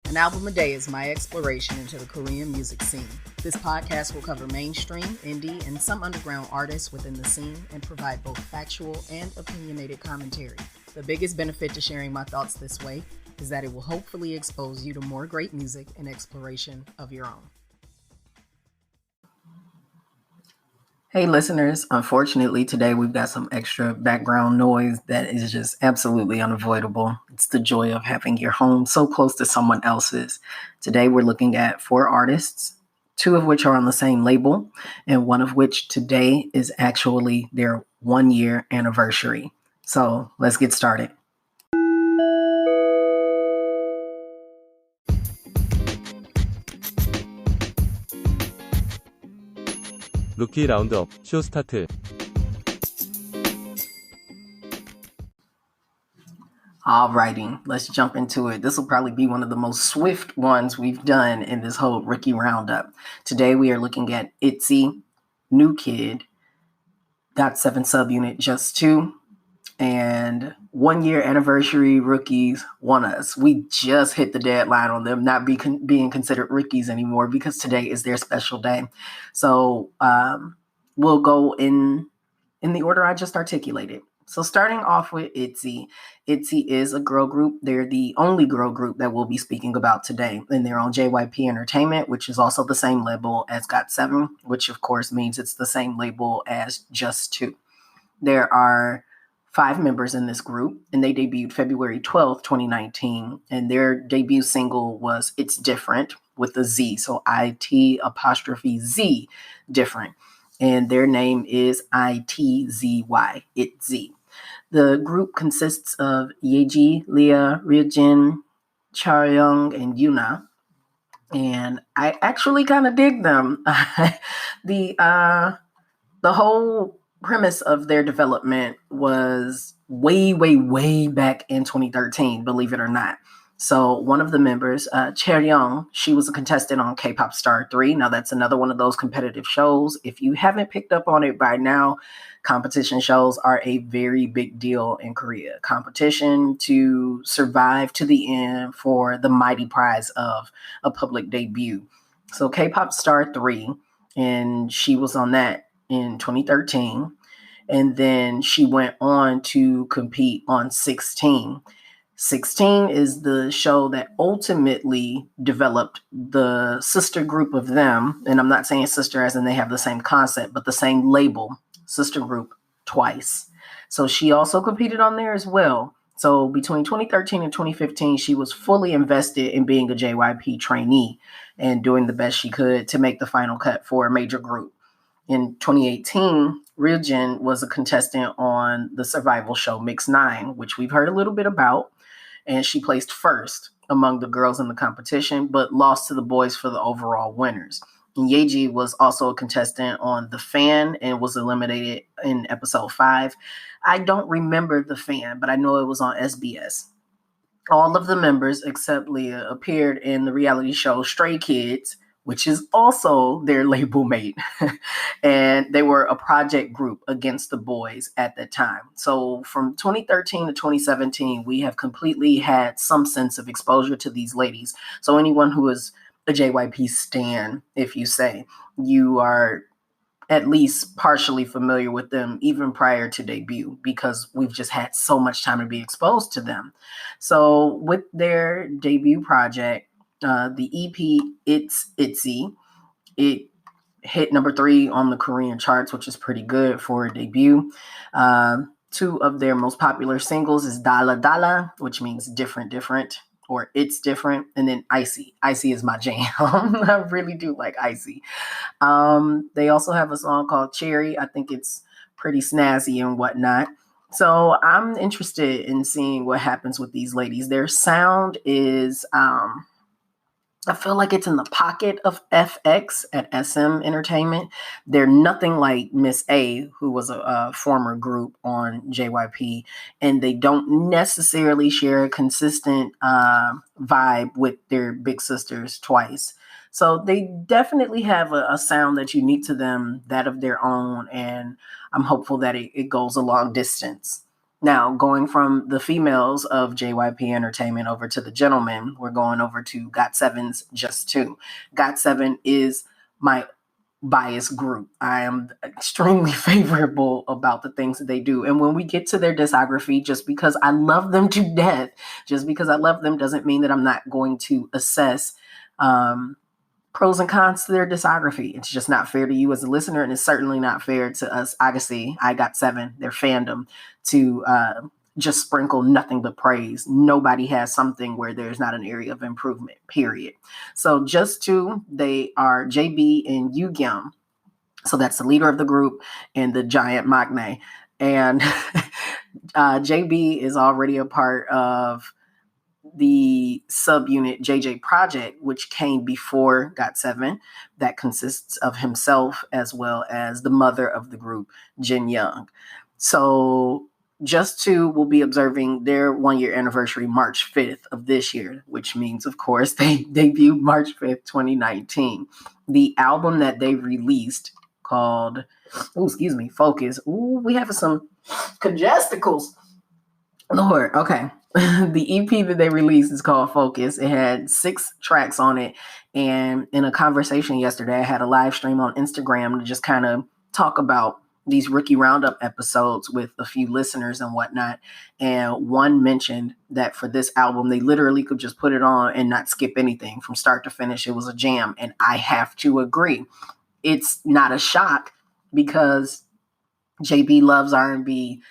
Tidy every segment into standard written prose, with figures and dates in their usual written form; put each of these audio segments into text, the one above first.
An album a day is my exploration into the Korean music scene. This podcast will cover mainstream, indie, and some underground artists within the scene and provide both factual and opinionated commentary. The biggest benefit to sharing my thoughts this way is that it will hopefully expose you to more great music and exploration of your own. Hey listeners, unfortunately today we've got some extra background noise that is just absolutely unavoidable. It's the joy of having your home so close to someone else's. Today we're looking at 4 artists, 2 of which are on the same label, and one of which today is actually their 1-year anniversary. So let's get started. 루키 라운드업 쇼 스타트. Alrighty, let's jump into it. This will probably be one of the most swift ones we've done in this whole rookie roundup. Today we are looking at ITZY, Newkidd, GOT7 subunit Just 2, and 1-year anniversary rookies ONEUS. We just hit the deadline on them not being considered rookies anymore because today is their special day. So we'll go in the order I just articulated. So starting off with ITZY. ITZY is a girl group. They're the only girl group that we'll be speaking about today. And they're on JYP Entertainment, which is also the same label as GOT7, which of course means it's the same label as Just 2. There are 5 members in this group, and they debuted February 12th, 2019. And their debut single was It's Different with a Z. So IT'Z, different. And their name is ITZY, ITZY. The group consists of Yeji, Leah, Ryujin, Charyong, and Yuna. And I actually kind of dig them. The whole premise of their development was way back in 2013, believe it or not. So one of the members, Charyong, she was a contestant on K-Pop Star 3. Now that's another one of those competitive shows. If you haven't picked up on it by now, competition shows are a very big deal in Korea. Competition to survive to the end for the mighty prize of a public debut. So K-Pop Star 3, and she was on that in 2013. And then she went on to compete on 16. 16 is the show that ultimately developed the sister group of them. And I'm not saying sister as in they have the same concept, but the same label, sister group, TWICE. So she also competed on there as well. So between 2013 and 2015, she was fully invested in being a JYP trainee and doing the best she could to make the final cut for a major group. In 2018, Ryujin was a contestant on the survival show Mix 9, which we've heard a little bit about. And she placed first among the girls in the competition, but lost to the boys for the overall winners. And Yeji was also a contestant on The Fan and was eliminated in episode 5. I don't remember The Fan, but I know it was on SBS. All of the members except Leah appeared in the reality show Stray Kids, which is also their label mate. And they were a project group against the boys at that time. So from 2013 to 2017, we have completely had some sense of exposure to these ladies. So anyone who is a JYP stan, if you say, you are at least partially familiar with them even prior to debut because we've just had so much time to be exposed to them. So with their debut project, the EP It's ITZY, it hit number 3 on the Korean charts, which is pretty good for a debut. 2 of their most popular singles is Dala Dala, which means different, or It's Different, and then ITZY. ITZY is my jam. I really do like ITZY. They also have a song called Cherry. I think it's pretty snazzy and whatnot. So I'm interested in seeing what happens with these ladies. Their sound is I feel like it's in the pocket of FX at SM Entertainment. They're nothing like Miss A, who was a former group on JYP, and they don't necessarily share a consistent vibe with their big sisters TWICE. So they definitely have a sound that's unique to them, that of their own, and I'm hopeful that it goes a long distance. Now, going from the females of JYP Entertainment over to the gentlemen, we're going over to GOT7's Just Two. GOT7 is my biased group. I am extremely favorable about the things that they do. And when we get to their discography, just because I love them to death, just because I love them doesn't mean that I'm not going to assess pros and cons to their discography. It's just not fair to you as a listener, and it's certainly not fair to us, obviously, I GOT7, their fandom, to just sprinkle nothing but praise. Nobody has something where there's not an area of improvement, period. So Just Two, they are JB and Yugyeom. So that's the leader of the group and the giant maknae. And JB is already a part of the subunit JJ Project, which came before GOT7, that consists of himself as well as the mother of the group, Jin Young. So Just Two will be observing their 1 year anniversary March 5th of this year, which means, of course, they debuted March 5th, 2019. The album that they released called, Focus. Ooh, we have some congesticles. Lord, okay. The EP that they released is called Focus. It had 6 tracks on it. And in a conversation yesterday, I had a live stream on Instagram to just kind of talk about these Rookie Roundup episodes with a few listeners and whatnot. And one mentioned that for this album, they literally could just put it on and not skip anything from start to finish. It was a jam. And I have to agree. It's not a shock because JB loves R&B.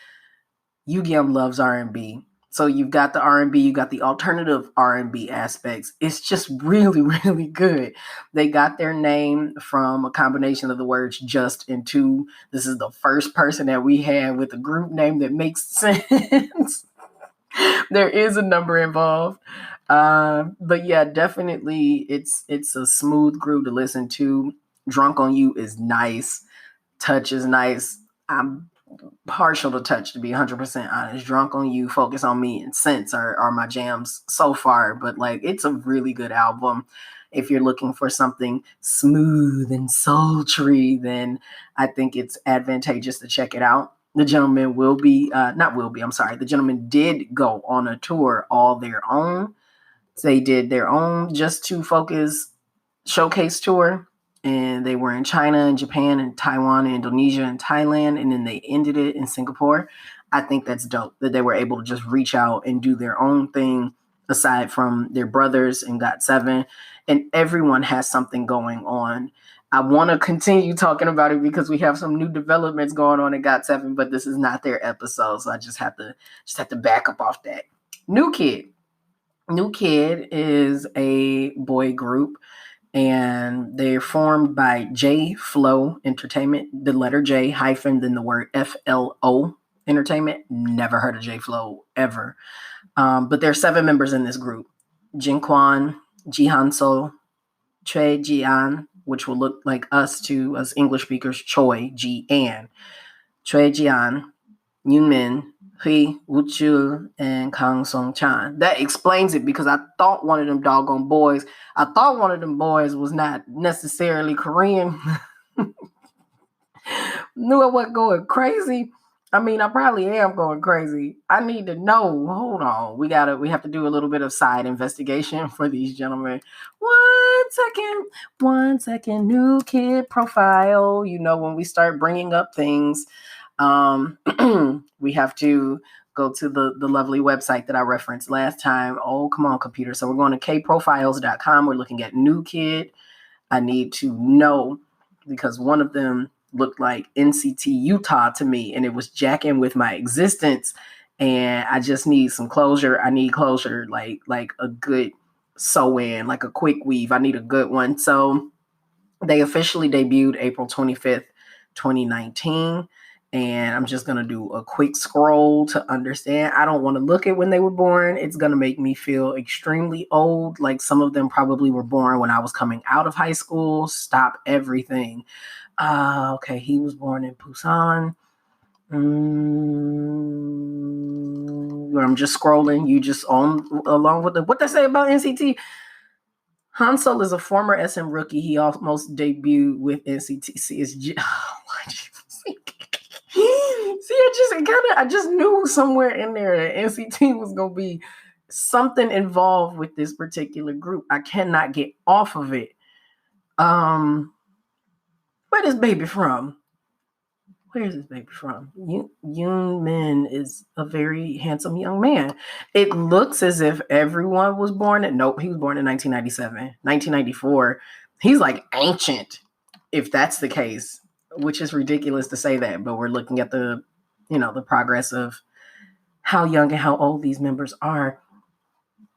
Yugyeom loves R&B. So you've got the R&B, you got the alternative R&B aspects. It's just really, really good. They got their name from a combination of the words just and two. This is the first person that we had with a group name that makes sense. There is a number involved. But yeah, definitely it's a smooth groove to listen to. Drunk on You is nice. Touch is nice. I'm partial to Touch, to be 100% honest. Drunk on You, Focus on Me, and Sense are my jams so far. But like, it's a really good album. If you're looking for something smooth and sultry, then I think it's advantageous to check it out. The gentleman the gentleman did go on a tour all their own. They did their own Just Two Focus showcase tour. And they were in China and Japan and Taiwan and Indonesia and Thailand. And then they ended it in Singapore. I think that's dope that they were able to just reach out and do their own thing aside from their brothers and GOT7. And everyone has something going on. I want to continue talking about it because we have some new developments going on in GOT7, but this is not their episode. So I just have to back up off that. Newkidd. Newkidd is a boy group. And they're formed by J Flow Entertainment, the letter J hyphen, then the word FLO Entertainment. Never heard of J Flow ever. But there are 7 members in this group. Jinkwon, Jihanso, Choi Jian, which will look like us to us English speakers, Choi Ji-an, Choi Jian, Yoonmin, Hui Woo-chul, and Kang Song-chan. That explains it because I thought one of them doggone boys was not necessarily Korean. Knew I wasn't going crazy. I mean, I probably am going crazy. I need to know. Hold on. We have to do a little bit of side investigation for these gentlemen. One second. Newkidd profile. You know, when we start bringing up things, we have to go to the lovely website that I referenced last time. Oh, come on, computer. So we're going to kprofiles.com. We're looking at Newkidd. I need to know because one of them looked like NCT Utah to me, and it was jacking with my existence. And I just need some closure. I need closure, like a good sew-in, like a quick weave. I need a good one. So they officially debuted April 25th, 2019. And I'm just going to do a quick scroll to understand. I don't want to look at when they were born. It's going to make me feel extremely old. Like some of them probably were born when I was coming out of high school. Stop everything. Okay, he was born in Busan. I'm just scrolling. You just along with what they say about NCT. Hansel is a former SM rookie. He almost debuted with NCT. I just knew somewhere in there that NCT was gonna be something involved with this particular group. I cannot get off of it. Where is baby from? Where is this baby from? Yoon Min is a very handsome young man. It looks as if everyone was born nope, he was born in 1997, 1994. He's like ancient, if that's the case, which is ridiculous to say that, but we're looking at the progress of how young and how old these members are.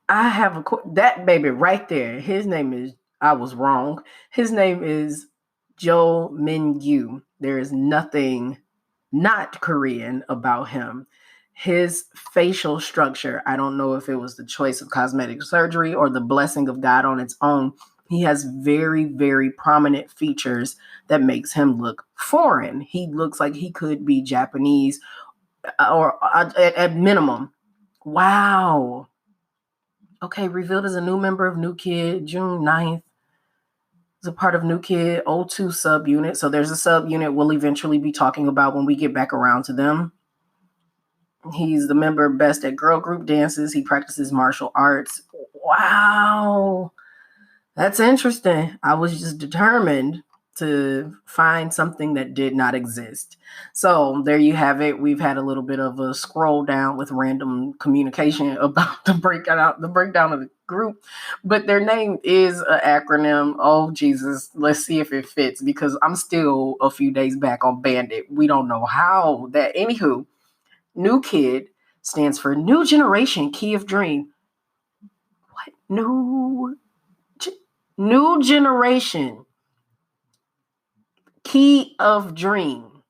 I have that baby right there. His name is, I was wrong. His name is Jo Min-gyu. There is nothing not Korean about him. His facial structure, I don't know if it was the choice of cosmetic surgery or the blessing of God on its own. He has very, very prominent features that makes him look foreign. He looks like he could be Japanese or at minimum. Wow. Okay, revealed as a new member of Newkidd, June 9th. Is a part of Newkidd O2 subunit. So there's a subunit we'll eventually be talking about when we get back around to them. He's the member best at girl group dances. He practices martial arts. Wow. That's interesting. I was just determined to find something that did not exist. So there you have it. We've had a little bit of a scroll down with random communication about the breakdown of the group, but their name is an acronym. Oh Jesus, let's see if it fits, because I'm still a few days back on Bandit. We don't know how that. Anywho, Newkidd stands for New Generation Key of Dream. What? New Generation Key of Dream.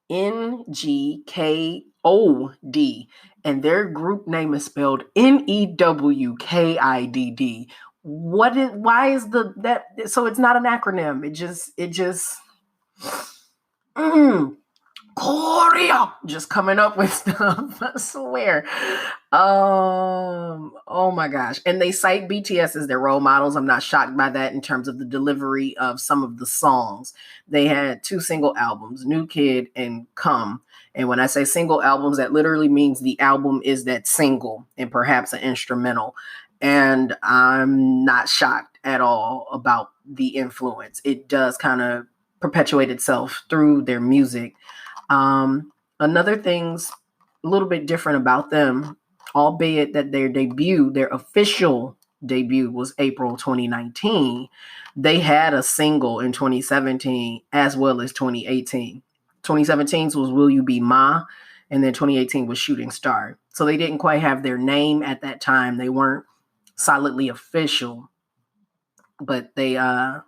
NGKOD, and their group name is spelled NEWKIDD. Why is that? So it's not an acronym. It just Korea just coming up with stuff. I swear. Oh my gosh. And they cite BTS as their role models. I'm not shocked by that in terms of the delivery of some of the songs. They had 2 single albums, Newkidd and Come. And when I say single albums, that literally means the album is that single and perhaps an instrumental. And I'm not shocked at all about the influence. It does kind of perpetuate itself through their music. Another thing's a little bit different about them, albeit that their official debut was April 2019. They had a single in 2017 as well as 2018. 2017 was Will You Be Ma, and then 2018 was Shooting Star. So they didn't quite have their name at that time. They weren't solidly official, but they had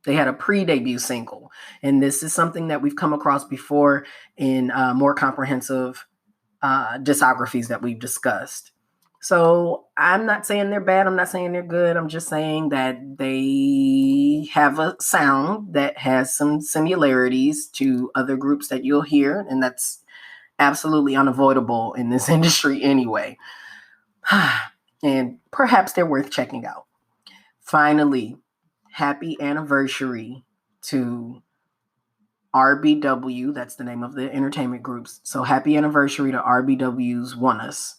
a pre-debut single. And this is something that we've come across before in more comprehensive discographies that we've discussed. So I'm not saying they're bad. I'm not saying they're good. I'm just saying that they have a sound that has some similarities to other groups that you'll hear. And that's absolutely unavoidable in this industry anyway. And perhaps they're worth checking out. Finally, happy anniversary to RBW. That's the name of the entertainment groups. So happy anniversary to RBW's ONEUS.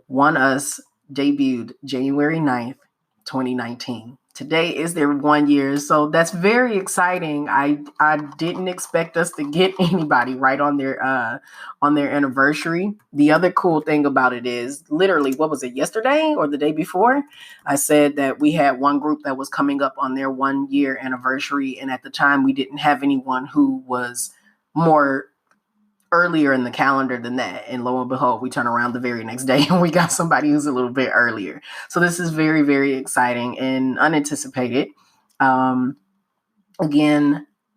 ONEUS debuted January 9th, 2019. Today is their 1 year. So that's very exciting. I didn't expect us to get anybody right on their anniversary. The other cool thing about it is literally, what was it, yesterday or the day before? I said that we had one group that was coming up on their 1 year anniversary. And at the time we didn't have anyone who was more earlier in the calendar than that. And lo and behold, we turn around the very next day and we got somebody who's a little bit earlier. So this is very, very exciting and unanticipated. Again,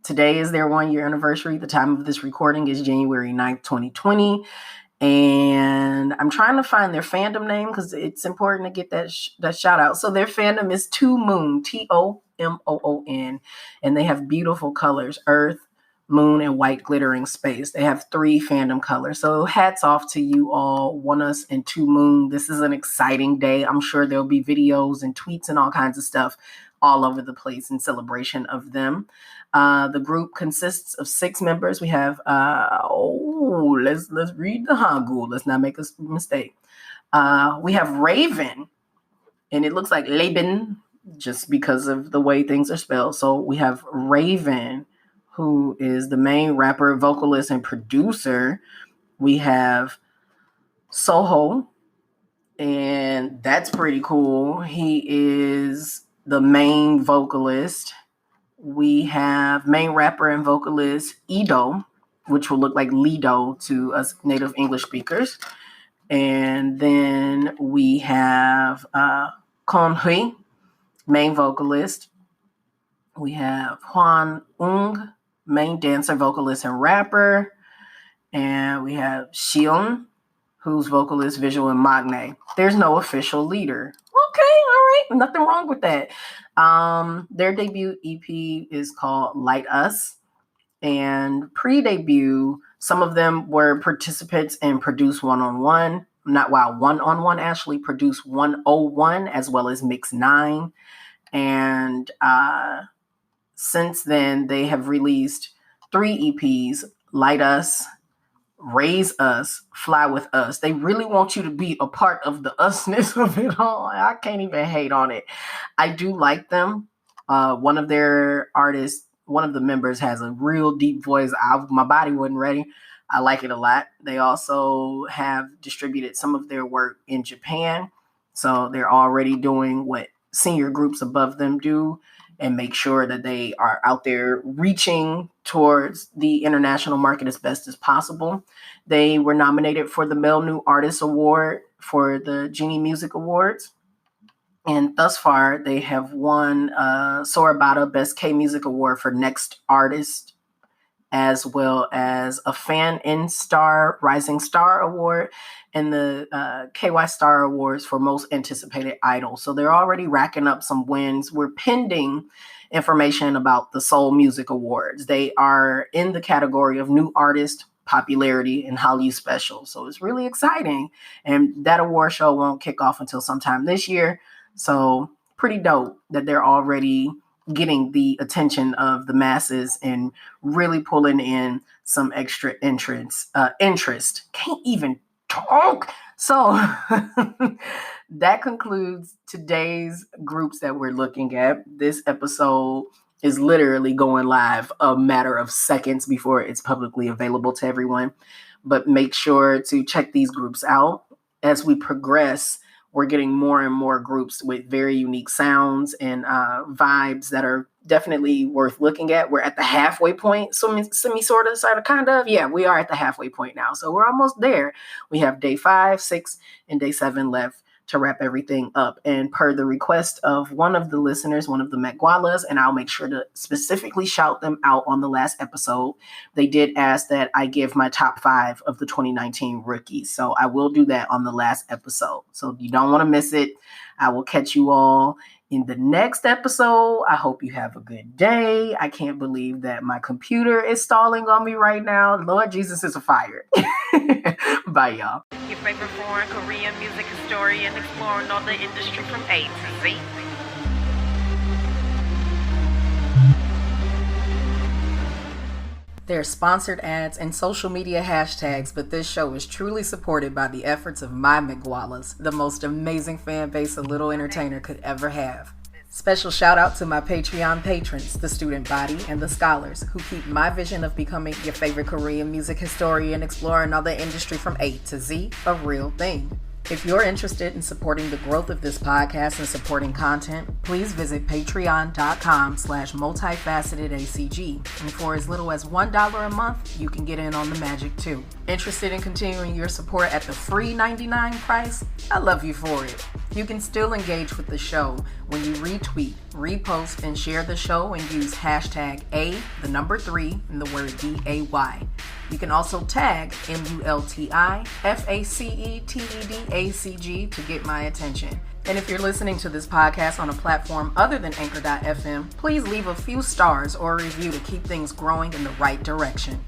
today is their 1 year anniversary. The time of this recording is January 9th, 2020. And I'm trying to find their fandom name because it's important to get that shout out. So their fandom is TOMOON, TOMOON, and they have beautiful colors, earth, moon, and white glittering space. They have 3 fandom colors. So hats off to you all, ONEUS and TOMOON. This is an exciting day. I'm sure there'll be videos and tweets and all kinds of stuff all over the place in celebration of them. The group consists of 6 members. We have, let's read the Hangul. Let's not make a mistake. We have Raven, and it looks like Laban just because of the way things are spelled. So we have Raven, who is the main rapper, vocalist, and producer. We have Soho, and that's pretty cool. He is the main vocalist. We have main rapper and vocalist Ido, which will look like Lido to us native English speakers. And then we have Kon Hui, main vocalist. We have Hwan Ung, main dancer, vocalist, and rapper. And we have Xion, who's vocalist, visual, and magne. There's no official leader. Okay, all right, nothing wrong with that. Their debut EP is called Light Us. And pre-debut, some of them were participants and produced one-on-one. One-on-one actually produced 101 as well as Mix 9. And since then, they have released 3 EPs, Light Us, Raise Us, Fly With Us. They really want you to be a part of the usness of it all. I can't even hate on it. I do like them. One of their artists, one of the members has a real deep voice. My body wasn't ready. I like it a lot. They also have distributed some of their work in Japan. So they're already doing what senior groups above them do and make sure that they are out there reaching towards the international market as best as possible. They were nominated for the Male New Artist Award for the Genie Music Awards. And thus far, they have won Sorabata Best K-Music Award for Next Artist, as well as a Fan in Star Rising Star Award and the KY Star Awards for Most Anticipated Idol. So they're already racking up some wins. We're pending information about the Soul Music Awards. They are in the category of New Artist, Popularity, and Hallyu Special. So it's really exciting. And that award show won't kick off until sometime this year. So pretty dope that they're already getting the attention of the masses and really pulling in some extra interest. Can't even talk. So that concludes today's groups that we're looking at. This episode is literally going live a matter of seconds before it's publicly available to everyone. But make sure to check these groups out as we progress. We're getting more and more groups with very unique sounds and vibes that are definitely worth looking at. We're at the halfway point, sort of. Yeah, we are at the halfway point now. So we're almost there. We have day 5, 6, and day 7 left to wrap everything up. And per the request of one of the listeners, one of the Megwalas, and I'll make sure to specifically shout them out on the last episode, they did ask that I give my top 5 of the 2019 rookies. So I will do that on the last episode. So you don't want to miss it. I will catch you all in the next episode. I hope you have a good day. I can't believe that my computer is stalling on me right now. Lord Jesus is a fire. Bye, y'all. Your favorite foreign Korean music historian exploring all the industry from A to Z. There are sponsored ads and social media hashtags, but this show is truly supported by the efforts of my Megwalas, the most amazing fan base a little entertainer could ever have. Special shout out to my Patreon patrons, the student body, and the scholars who keep my vision of becoming your favorite Korean music historian exploring all the industry from A to Z a real thing. If you're interested in supporting the growth of this podcast and supporting content, please visit patreon.com/multifacetedacg. And for as little as $1 a month, you can get in on the magic too. Interested in continuing your support at the free $99 price? I love you for it. You can still engage with the show when you retweet, repost, and share the show and use hashtag A3 and the word DAY. You can also tag MULTIFACETEDACG to get my attention. And if you're listening to this podcast on a platform other than Anchor.fm, please leave a few stars or a review to keep things growing in the right direction.